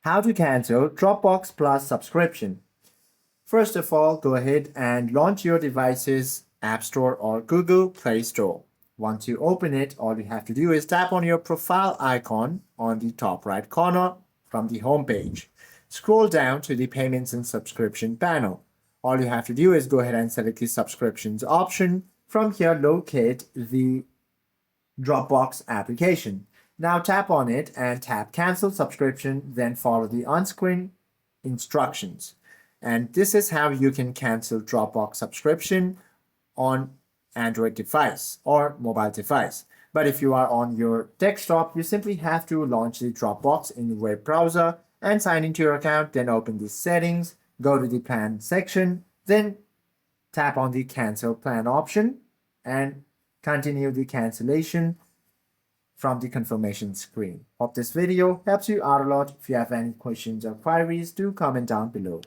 How to cancel Dropbox Plus subscription. First of all, go ahead and launch your device's App Store or Google Play Store. Once you open it, all you have to do is tap on your profile icon on the top right corner from the home page. Scroll down to the Payments and Subscription panel. All you have to do is go ahead and select the Subscriptions option. From here, locate the Dropbox application. Now tap on it and tap Cancel Subscription, then follow the on-screen instructions. And this is how you can cancel Dropbox subscription on Android device or mobile device. But if you are on your desktop, you simply have to launch the Dropbox in the web browser and sign into your account, then open the settings, go to the plan section, then tap on the cancel plan option and continue the cancellation from the confirmation screen. Hope this video helps you out a lot. If you have any questions or queries, do comment down below.